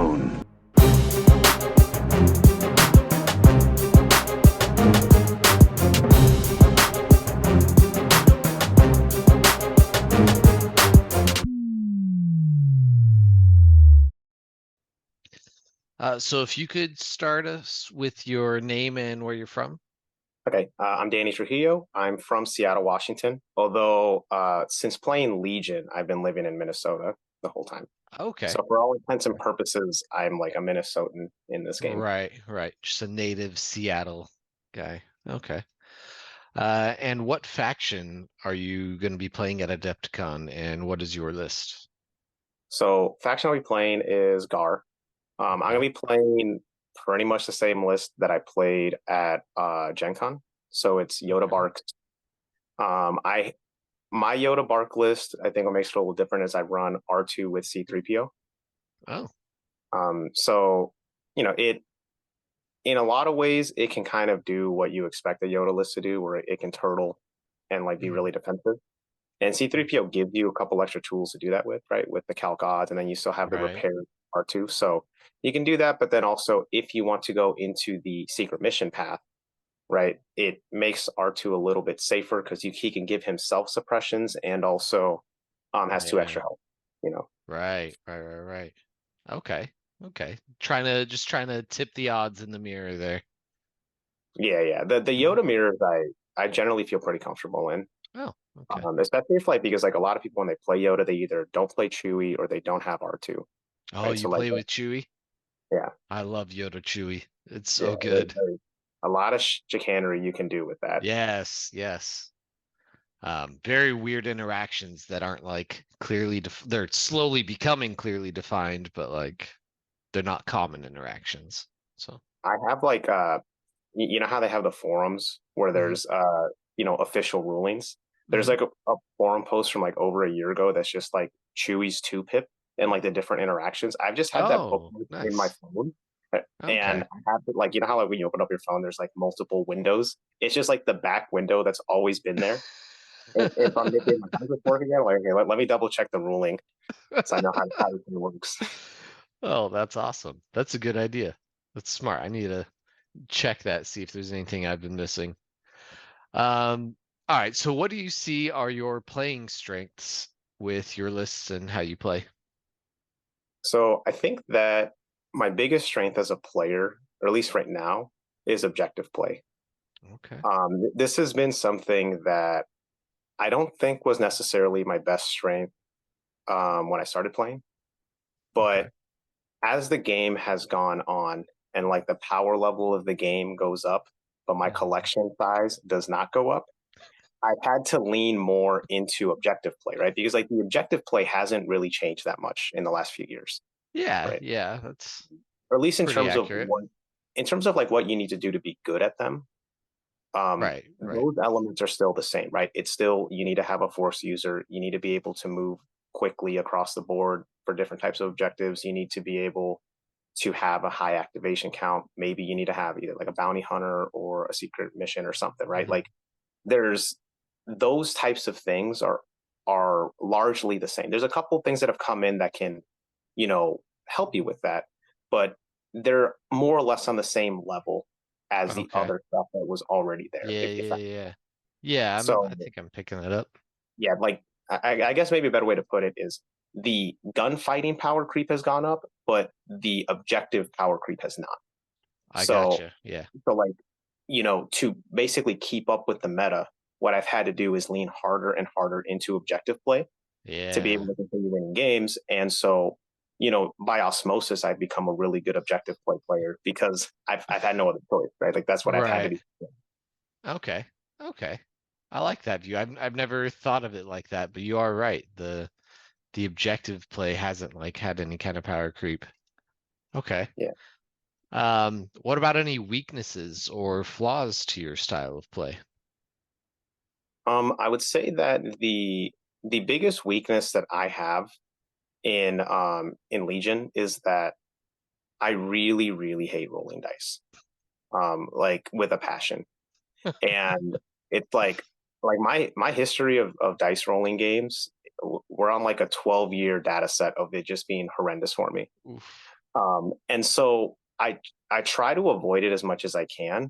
moon. So if you could start us with your name and where you're from. Okay, I'm Danny Trujillo. I'm from Seattle, Washington. Although, since playing Legion, I've been living in Minnesota the whole time. Okay. So, for all intents and purposes, I'm like a Minnesotan in this game. Right, right. Just a native Seattle guy. Okay. And what faction are you going to be playing at Adepticon, and what is your list? So, faction I'll be playing is Gar. I'm gonna Okay. be playing pretty much the same list that I played at GenCon. So it's Yoda Okay. Bark. I My Yoda Bark list, I think what makes it a little different is I run R2 with C3PO. Oh, So it in a lot of ways it can kind of do what you expect a Yoda list to do, where it can turtle and like be mm, really defensive. And mm, C3PO gives you a couple extra tools to do that with, right? With the Calc odds, and then you still have the right. repair R2. So you can do that, but then also if you want to go into the secret mission path, right, it makes R2 a little bit safer because he can give himself suppressions and also has two Yeah. extra health, you know. Right, right, right, right. Okay. Okay. Trying to tip the odds in the mirror there. Yeah, yeah. The Yeah. Yoda mirrors I generally feel pretty comfortable in. Oh, okay. Especially if like because like a lot of people when they play Yoda, they either don't play Chewie or they don't have R2, Oh, right? you So like play with Chewie? yeah, I love Yoda Chewie. It's yeah, so good. there's a lot of chicanery you can do with that. Yes, yes. Very weird interactions that aren't like they're slowly becoming clearly defined, but like they're not common interactions. So, I have like you know how they have the forums where mhm. there's official rulings. There's Mhm. like a forum post from like over a year ago that's just like Chewie's two pip and like the different interactions. I've just had that book Oh, in my nice. phone. And Okay. I have it like you know how like when you open up your phone, there's like multiple windows. It's just like the back window that's always been there. And if I'm getting like, how does this work again? Like, okay, let me double check the ruling so I know how it works. Oh, that's awesome. That's a good idea. That's smart. I need to check that, see if there's anything I've been missing. All right. So what do you see are your playing strengths with your lists and how you play? So I think that my biggest strength as a player, or at least right now, is objective play. Okay. This has been something that I don't think was necessarily my best strength when I started playing, Okay. but as the game has gone on and like the power level of the game goes up, but my Mhm. collection size does not go up, I've had to lean more into objective play, right? Because like the objective play hasn't really changed that much in the last few years, Yeah, right? yeah, that's Or at least pretty accurate. in terms of like what you need to do to be good at them. Right, right. Those elements are still the same, right? It's still you need to have a force user, you need to be able to move quickly across the board for different types of objectives. You need to be able to have a high activation count. Maybe you need to have either like a bounty hunter or a secret mission or something, right? Hmm. Like there's those types of things are largely the same. There's a couple things that have come in that can, help you with that, but they're more or less on the same level as the Okay. other stuff that was already there. Yeah, If yeah, that, yeah. Yeah, I so think I'm picking that up. yeah, like I guess maybe a better way to put it is the gunfighting power creep has gone up, but the objective power creep has not. I So gotcha. Yeah. so like to basically keep up with the meta, what I've had to do is lean harder and harder into objective play to be able Yeah. to continue winning games. And so, by osmosis, I've become a really good objective play player because I've had no other choice, right? Like that's what I've had to Right. do. Okay. Okay. I like that view. I've never thought of it like that, but you are right. The objective play hasn't like had any kind of power creep. Okay. Yeah. What about any weaknesses or flaws to your style of play? I would say that the biggest weakness that I have in Legion is that I really, really hate rolling dice. Like with a passion. And it's like my history of dice rolling games, we're on like a 12-year data set of it just being horrendous for me. Oof. And so I try to avoid it as much as I can.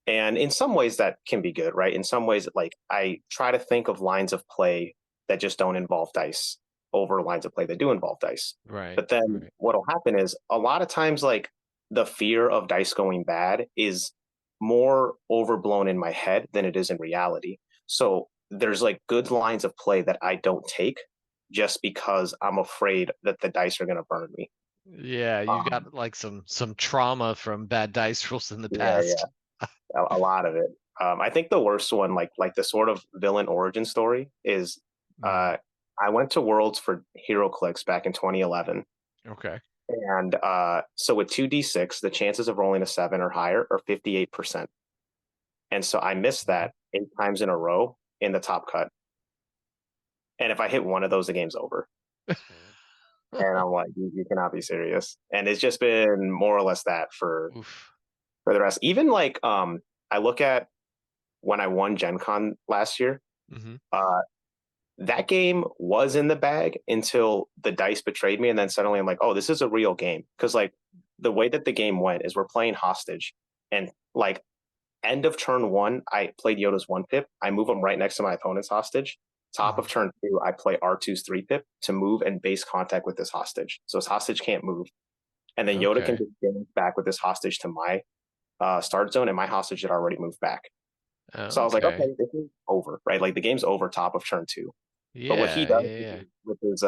And in some ways that can be good, right? In some ways, like I try to think of lines of play that just don't involve dice over lines of play that do involve dice. Right. But then Right. what'll happen is a lot of times, like the fear of dice going bad is more overblown in my head than it is in reality. So there's like good lines of play that I don't take just because I'm afraid that the dice are going to burn me. Yeah, you Um, got like some trauma from bad dice rolls in the yeah, past. a lot of it. I think the worst one, like the sort of villain origin story, is Mm, uh, I went to Worlds for HeroClix back in 2011, okay. and so with 2d6, the chances of rolling a 7 or higher are 58%, and so I missed Mhm. that 8 times in a row in the top cut, and if I hit one of those, the game's over. And I'm like, you cannot be serious. And it's just been more or less that Oof. for the rest. Even like I look at when I won GenCon last year. Hmm. Uh, that game was in the bag until the dice betrayed me, and then suddenly I'm like, oh, this is a real game. Because like the way that the game went is we're playing hostage, and like end of turn one, I played Yoda's one pip. I move him right next to my opponent's hostage. Top of Hmm. turn two, I play R2's three pip to move and base contact with this hostage. So his hostage can't move, and then Yoda can Okay. just get back with this hostage to my start zone, and my hostage had already moved back. So I was like, Okay. okay, this is over, right? Like the game's over top of turn two. But what he Yeah, does yeah, yeah. with his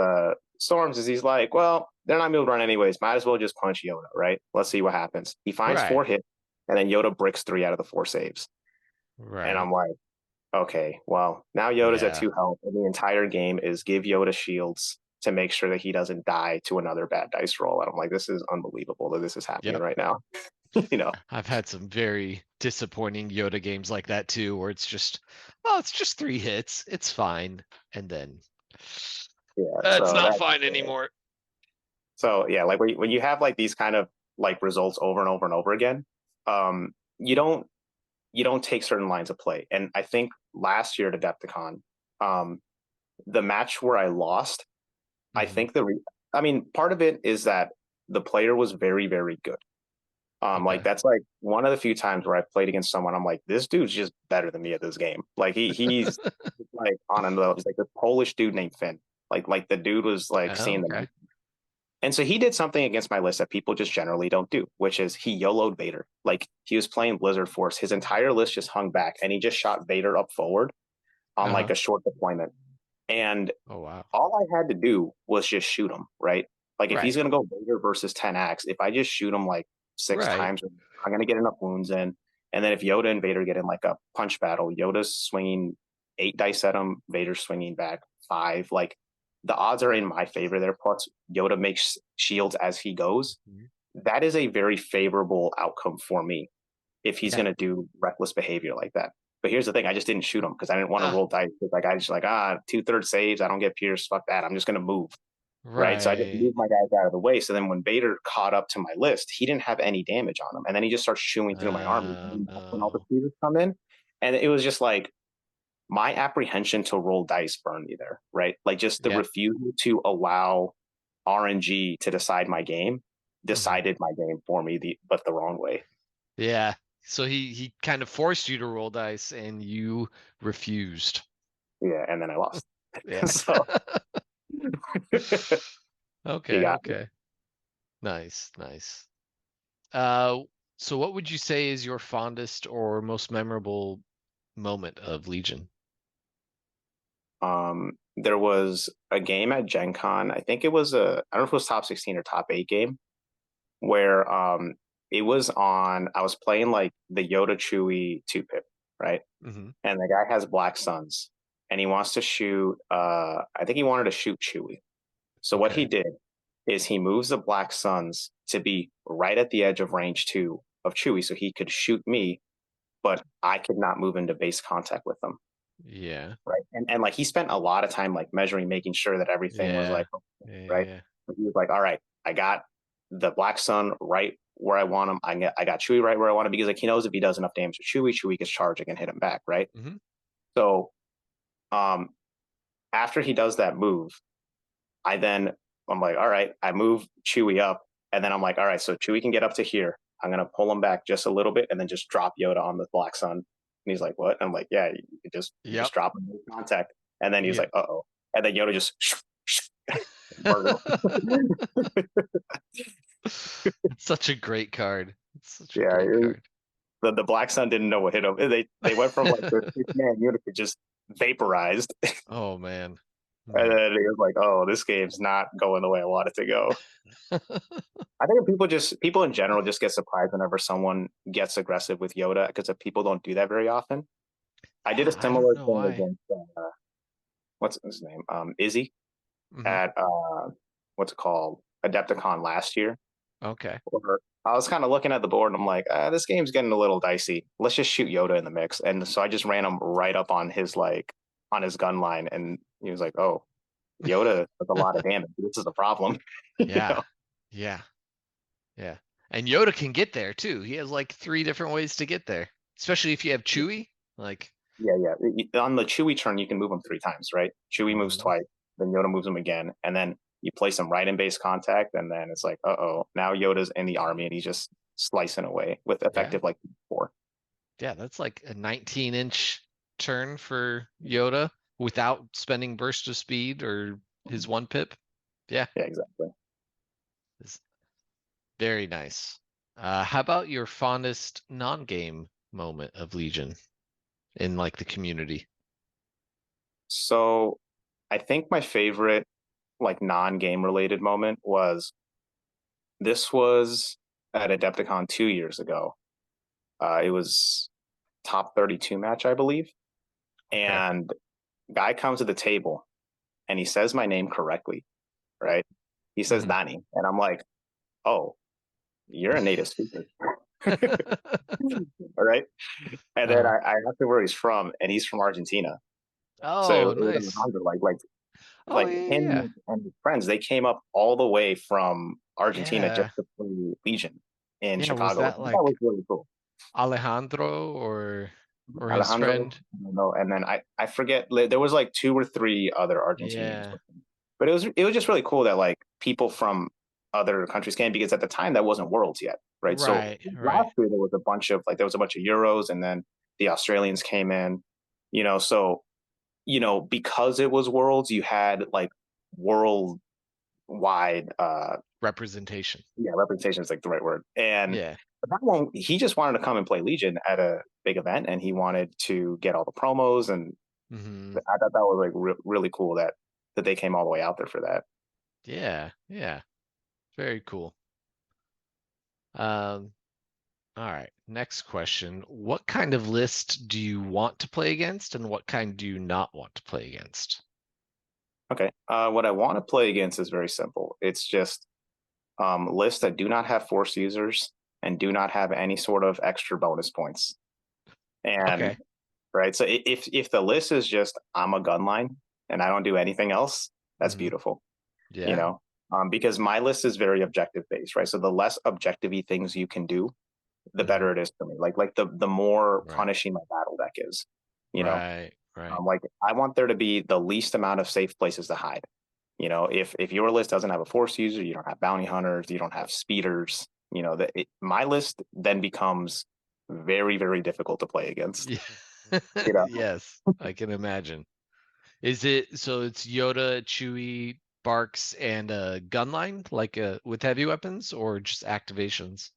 storms is he's like, well, they're not moved run anyways. Might as well just punch Yoda, right? Let's see what happens. He finds Right. 4 hits, and then Yoda bricks 3 out of the 4 saves. And Right. I'm like, okay, well, now Yoda's at Yeah. 2 health, and the entire game is give Yoda shields to make sure that he doesn't die to another bad dice roll. And I'm like, this is unbelievable that this is happening Yep. right now. you know, I've had some very disappointing Yoda games like that too, where it's just, oh, it's just 3 hits. It's fine. And then yeah. it's So not that's fine anymore. So yeah, like when you have like these kind of like results over and over and over again, um, you don't take certain lines of play. And I think last year at Adepticon, um, the match where I lost, I Hmm. think I mean, part of it is that the player was very, very good. Like Okay. that's like one of the few times where I played against someone, I'm like, this dude's just better than me at this game. Like he's like on another, he's like this Polish dude named Finn. Like the dude was like Oh, seeing the okay. and so he did something against my list that people just generally don't do, which is he YOLO'd Vader. Like he was playing Blizzard Force. His entire list just hung back and he just shot Vader up forward on like Uh-huh. a short deployment. And Oh, wow. all I had to do was just shoot him, right? Like if he's Right. going to go Vader versus 10 axe, if I just shoot him like six Right. times, I'm going to get enough wounds in. And then if Yoda and Vader get in like a punch battle, Yoda's swinging 8 dice at him, Vader's swinging back 5. Like the odds are in my favor there. Plus, Yoda makes shields as he goes. Mhm. That is a very favorable outcome for me if he's Yeah. going to do reckless behavior like that. But here's the thing: I just didn't shoot him because I didn't want to Ah, roll dice. Like I just like 2/3 saves. I don't get pierced. Fuck that. I'm just going to move, right? So I just right. moved my guys out of the way. So then when Vader caught up to my list, he didn't have any damage on him, and then he just starts chewing through my army. And that's when all the No. speeders come in, and it was just like my apprehension to roll dice burned me there, right? Like just the Yep. refusal to allow RNG to decide my game Hmm. decided my game for me, but the wrong way. Yeah. So he kind of forced you to roll dice and you refused. Yeah, and then I lost. Yeah. so he Okay, got me. okay. Nice, nice. Uh, so what would you say is your fondest or most memorable moment of Legion? There was a game at Gen Con. I think it was I don't know if it was top 16 or top 8 game where it was on. I was playing like the Yoda Chewie 2 pip, right? Hmm. And the guy has Black Suns and he wants to shoot, I think he wanted to shoot Chewie. So what he Okay. did is he moves the Black Suns to be right at the edge of range 2 of Chewie so he could shoot me, but I could not move into base contact with them. Yeah. Right. And like he spent a lot of time like measuring, making sure that everything was Yeah. like Yeah. right. Yeah. But he was like, all right, I got the Black Sun right where I want him. I got Chewie right where I want him because like he knows if he does enough damage to Chewie, Chewie gets charging and hit him back, right? Hmm. So um after he does that move, I'm like, all right, I move Chewie up And then I'm like, all right, so Chewie can get up to here. I'm gonna pull him back just a little bit and then just drop Yoda on the Black Sun. And he's like, what? And I'm like, yeah, you just Yep. drop him in contact. And then he's Yeah. like, uh-oh. And then Yoda just murder him. It's such a great card. It's such a Yeah, great card. the Black Sun didn't know what hit him. They went from like their 6-man unit to just vaporized. Oh man. And Man. then he was like, oh, this game's not going the way I want it to go. I think people in general just get surprised whenever someone gets aggressive with Yoda because people don't do that very often. I did a Yeah, I don't similar know thing why. against what's his name, Izzy Hmm. at what's it called, Adepticon last year. Okay. Where I was kind of looking at the board and I'm like, this game's getting a little dicey. Let's just shoot Yoda in the mix. And so I just ran him right up on his gun line, and he was like, oh, Yoda does a lot of damage. This is a problem. you Yeah. know? Yeah. Yeah. And Yoda can get there too. He has like 3 different ways to get there. Especially if you have Chewie. Like, Yeah. On the Chewie turn, you can move him 3 times, right? Chewie moves mhm. twice, then Yoda moves him again, and then you place him right in base contact, and then it's like, uh-oh, now Yoda's in the army, and he's just slicing away with Yeah. effective like 4. Yeah, that's like a 19-inch turn for Yoda without spending burst of speed or his 1 pip. Yeah, Yeah, exactly. it's very nice. How about your fondest non-game moment of Legion in like the community? So I think my favorite like non-game related moment was at Adepticon 2 years ago. It was top 32 match, I believe. Okay. And guy comes to the table and he says my name correctly, right? He says Hmm. Danny. And I'm like, oh, you're a native speaker. All right. And then Uh, I asked him where he's from, and he's from Argentina. So oh, it was nice. Alejandro, Oh like yeah, yeah, him and his friends, they came up all the way from Argentina just yeah. to play Legion in Yeah, was Chicago. that That like was really cool. Alejandro or his Alejandro, friend? I don't know, and then I forget there was like 2 or 3 other Argentinians Yeah. with him. But it was just really cool that like people from other countries came, because at the time that wasn't Worlds yet, right? So Right, right. last year there was a bunch of Euros, and then the Australians came in, so because it was Worlds, you had like worldwide Representation. yeah, representation is like the right word. And Yeah. that one, he just wanted to come and play Legion at a big event, and he wanted to get all the promos. And Hmm. I thought that was like really cool that they came all the way out there for that. Yeah, yeah. Very cool. Um, all right. Next question. What kind of list do you want to play against and what kind do you not want to play against? Okay, what I want to play against is very simple. It's just lists that do not have force users and do not have any sort of extra bonus points. And Okay. right, so if the list is just I'm a gunline and I don't do anything else, that's Hmm. beautiful. you Yeah. know, because my list is very objective based, right? So the less objective-y things you can do, the Hmm. better it is for me. Like the more Right. punishing my battle deck is, you know. Right. Right. Like I want there to be the least amount of safe places to hide. If your list doesn't have a force user, you don't have bounty hunters, you don't have speeders, my list then becomes very, very difficult to play against. Yeah. You know, Yes, I can imagine. Is it so it's Yoda, Chewie, Barks, and a gunline, like with heavy weapons, or just activations?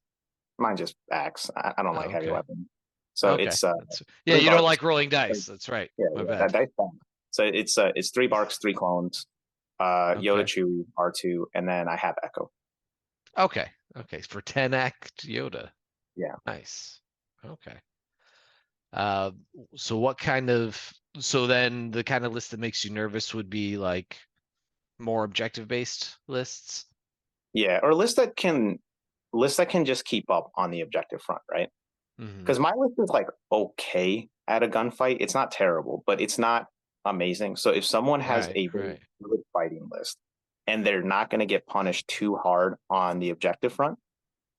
mine just acts. I don't like Oh, heavy okay. weapons, so Okay. it's That's yeah, three you don't barks. like rolling dice. That's right. Yeah, My yeah, that bad. dice bomb. So it's 3 barks, 3 clones, Yoda, Okay. Chewie, R2, and then I have Echo. Okay. Okay. For 10 act Yoda. Yeah, Nice. Okay. Uh, so what kind of so then the kind of list that makes you nervous would be like more objective based lists? yeah, or lists that can just keep up on the objective front, right? Hmm. Because my list is like okay at a gunfight. It's not terrible, but it's not amazing. So if someone has Right, a very right. good fighting list and they're not going to get punished too hard on the objective front,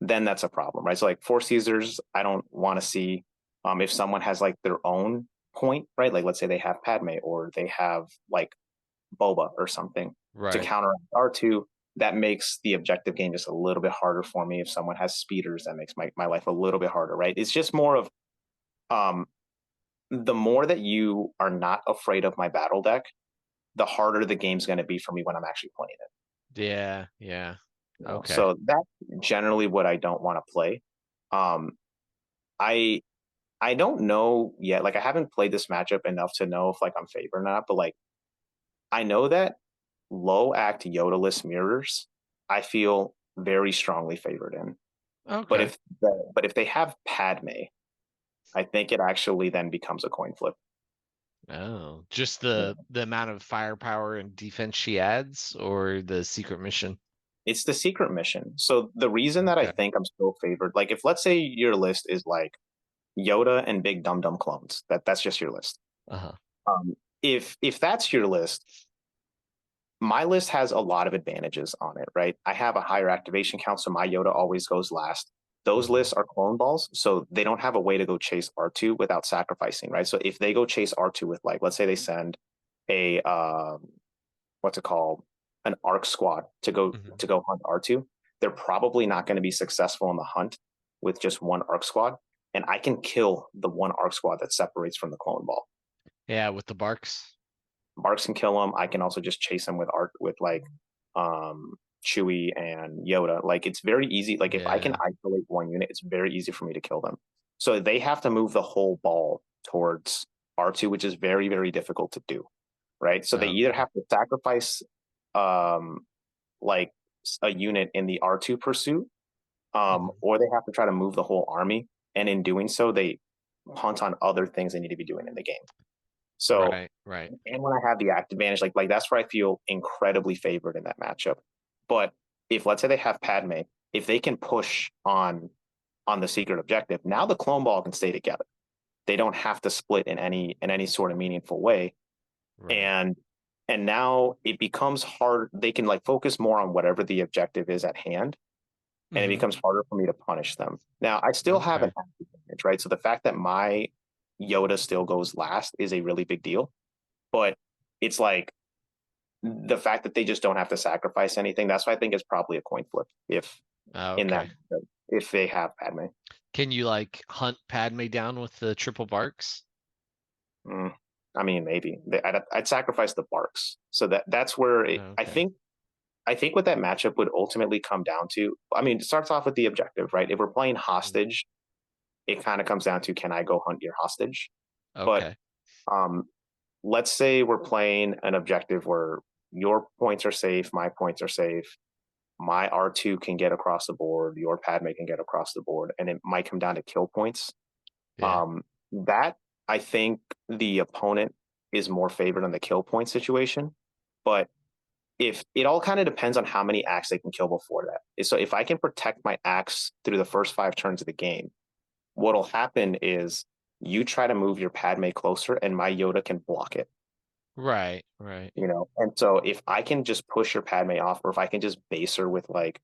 then that's a problem, right? So like force users, I don't want to see. If someone has like their own point, right? Like let's say they have Padme or they have like Boba or something to Right. counteract R2, that makes the objective game just a little bit harder for me. If someone has speeders, that makes my life a little bit harder, right? It's just more of um, the more that you are not afraid of my battle deck, the harder the game's going to be for me when I'm actually playing it. Yeah, yeah. You know? Okay. So that's generally what I don't want to play. Um, I I don't know yet. Like I haven't played this matchup enough to know if like I'm favored or not. But like I know that low act Yodaless mirrors, I feel very strongly favored in. But Okay. if they have Padme, I think it actually then becomes a coin flip. Oh, just Yeah. the amount of firepower and defense she adds, or the secret mission? It's the secret mission. So the reason that I Okay. think I'm still favored, like if let's say your list is like Yoda and Big Dum Dum clones, that's just your list. Uh-huh. If that's your list, my list has a lot of advantages on it, right? I have a higher activation count, so my Yoda always goes last. Those Hmm. lists are clone balls, so they don't have a way to go chase R2 without sacrificing, right? So if they go chase R2 with like, let's say they send a what's it called, an arc squad Hmm. to go hunt R2, they're probably not going to be successful in the hunt with just one arc squad, and I can kill the one arc squad that separates from the clone ball. Yeah, with the barks. Barks can kill him. I can also just chase him with art with like Chewie and Yoda. Like it's very easy. Like if I can Yeah. isolate one unit, it's very easy for me to kill them. So they have to move the whole ball towards R2, which is very, very difficult to do. Right. So they either Okay. have to sacrifice um like a unit in the R2 pursuit, Hmm. or they have to try to move the whole army. And in doing so, they punt on other things they need to be doing in the game. So Right, right. and when I have the act advantage, like that's where I feel incredibly favored in that matchup. But if let's say they have Padme, if they can push on the secret objective, now the clone ball can stay together. They don't have to split in any sort of meaningful way. Right. And now it becomes hard. They can like focus more on whatever the objective is at hand, and it Hmm. becomes harder for me to punish them. Now I still have an Okay. act advantage, right? So the fact that my Yoda still goes last is a really big deal. But it's like the fact that they just don't have to sacrifice anything. That's why I think it's probably a coin flip if in that Okay. if they have Padme. Can you like hunt Padme down with the triple barks? Mm, I mean, maybe I'd sacrifice the Barks. So that's where Okay. I think what that matchup would ultimately come down to. I mean, it starts off with the objective, right? If we're playing Mhm. hostage, it kind of comes down to can I go hunt your hostage? But Okay. um, let's say we're playing an objective where your points are safe, my points are safe, my R2 can get across the board, your Padme can get across the board, and it might come down to kill points. Yeah. That I think the opponent is more favored on the kill point situation, but if it all kind of depends on how many acts they can kill before that. So if I can protect my acts through the first 5 turns of the game, what'll happen is you try to move your Padme closer, and my Yoda can block it. Right, right. And so if I can just push your Padme off, or if I can just base her with like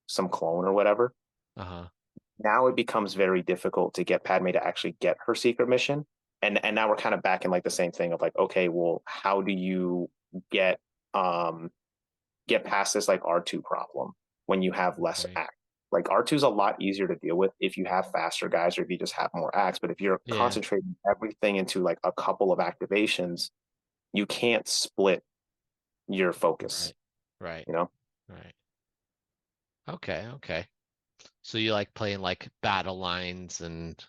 some clone or whatever, Uh-huh. now it becomes very difficult to get Padme to actually get her secret mission. And now we're kind of back in like the same thing of like, okay, well, how do you get um get past this like R2 problem when you have less Right. act? Like R2 is a lot easier to deal with if you have faster guys or if you just have more acts. But if you're Yeah. concentrating everything into like a couple of activations, you can't split your focus, Right. Right. you know? Right. Okay, okay. So you like playing like battle lines and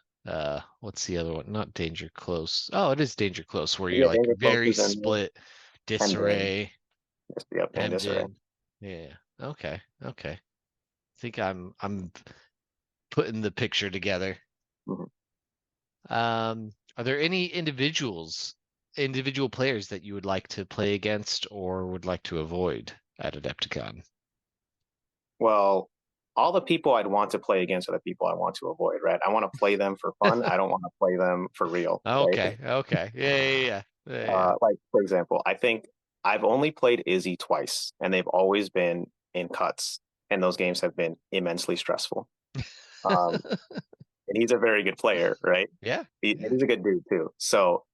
what's the other one? Not danger close. Oh, it is danger close where you're Yeah, like danger very closes and split hemmed in. disarray, Yep, and hemmed disarray. in. Yeah. Okay. Okay. I think I'm putting the picture together. Mm-hmm. Are there any individual players that you would like to play against or would like to avoid at Adepticon? Well, all the people I'd want to play against are the people I want to avoid, right? I want to play them for fun. I don't want to play them for real, right? Okay, okay. Yeah, yeah, yeah. Yeah, yeah. Like, for example, I think I've only played Izzy twice, and they've always been in cuts, and those games have been immensely stressful. And he's a very good player, right? Yeah, yeah. He's a good dude too. So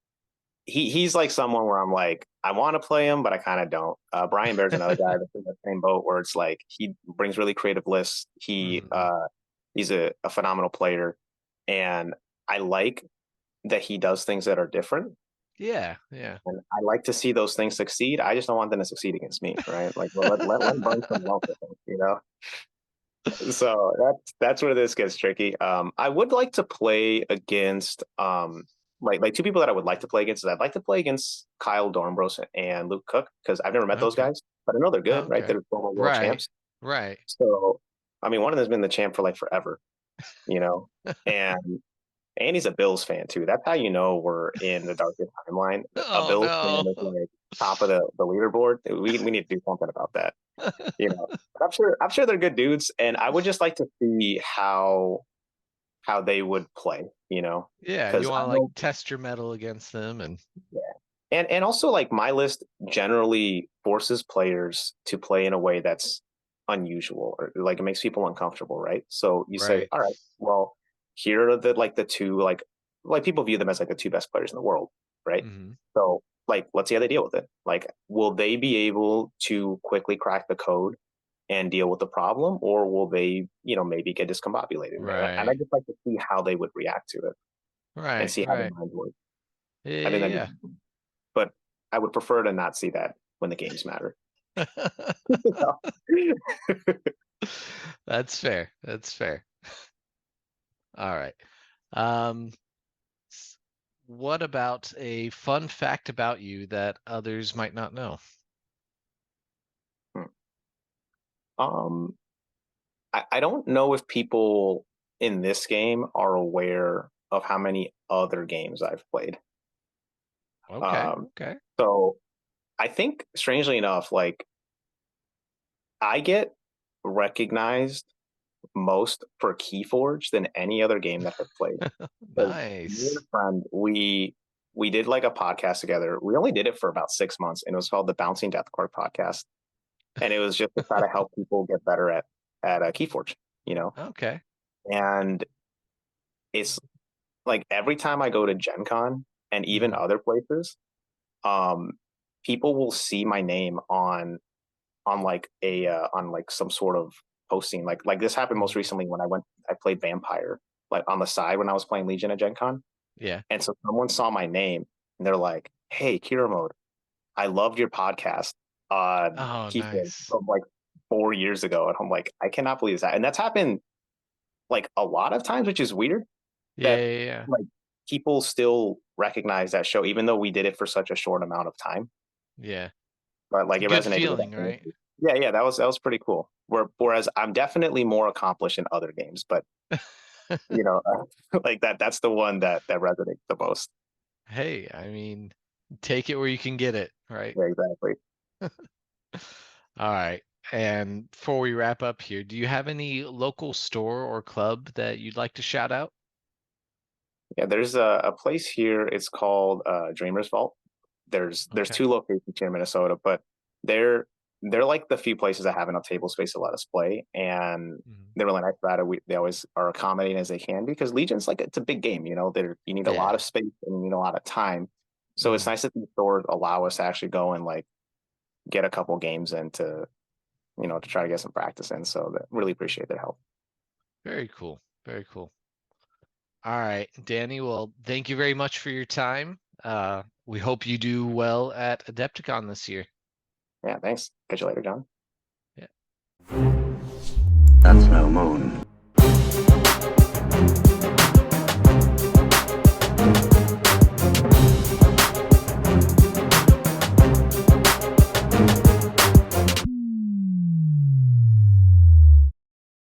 he's like someone where I'm like, I want to play him, but I kind of don't. Brian Bear's another guy that's in the same boat where it's like he brings really creative lists. Mhm. He's a phenomenal player, and I like that he does things that are different. Yeah, yeah. And I like to see those things succeed. I just don't want them to succeed against me, right? Like, well, let him bring some love with him, you know? So that's where this gets tricky. I would like to play against like two people that I would like to play against is I'd like to play against Kyle Dornbros and Luke Cook because I've never met those Okay. guys, but I know they're good, right? Okay. They're former world Right. champs. Right. So I mean, one of them's been the champ for like forever, you know, and he's a Bills fan too. That's how you know we're in the darkest timeline. A Oh Bills fan no. is like top of the leaderboard. We need to do something about that, you know. But I'm sure they're good dudes, and I would just like to see how they would play, you know, Yeah, you because I want to like know, test your metal against them and yeah, and also like my list generally forces players to play in a way that's unusual or like it makes people uncomfortable, right? So you say, right. all right, well, here are the two like people view them as like the two best players in the world, right? Hmm. So like let's see how they deal with it. Like, will they be able to quickly crack the code and deal with the problem, or will they, maybe get discombobulated? And I Right. just like to see how they would react to it and Right. see how their Right. minds work. I think Yeah. that, but I would prefer to not see that when the games matter. Yeah. That's fair. That's fair. All right. Um, what about a fun fact about you that others might not know? um, I don't know if people in this game are aware of how many other games I've played. Okay. Um, Okay. so I think, strangely enough, like I get recognized most for Keyforge than any other game that I've played. Because me and Nice. a friend, we did like a podcast together. We only did it for about 6 months, and it was called the Bouncing Death Court Podcast, and it was just to try to help people get better at Keyforge, you know. Okay. And it's like every time I go to Gen Con and even Hmm. other places, um, people will see my name on like a on like some sort of posting. Like this happened most Hmm. recently when I played Vampire like on the side when I was playing Legion at Gen Con. Yeah. And so someone saw my name and they're like, "Hey, Kira Mode, I loved your podcast on Oh, Keyforge nice. from like 4 years ago." And I'm like, I cannot believe that. And that's happened like a lot of times, which is weird Yeah. that Yeah. Yeah. like people still recognize that show, even though we did it for such a short amount of time. Yeah. But It's like a it good resonated with that feeling, right? community. Yeah, yeah, that was pretty cool. Whereas I'm definitely more accomplished in other games, but like that's the one that resonates the most. Hey, I mean, take it where you can get it, right? Yeah, exactly. All right. And before we wrap up here, do you have any local store or club that you'd like to shout out? Yeah, there's a place here. It's called Dreamers Vault. There's Okay. two locations here in Minnesota, but they're they're like the few places that have enough table space to let us play, and Mhm. they're really nice about it. They always are accommodating as they can because Legion's like it's a big game. There you need a lot Yeah. of space and you need a lot of time. So it's Mhm. nice that these stores allow us to actually go and like get a couple games in to try to get some practice in. So that really appreciate their help. Very cool. Very cool. All right, Danny. Well, thank you very much for your time. We hope you do well at Adepticon this year. Yeah, thanks. Catch you later, John. Yeah. That's no moon.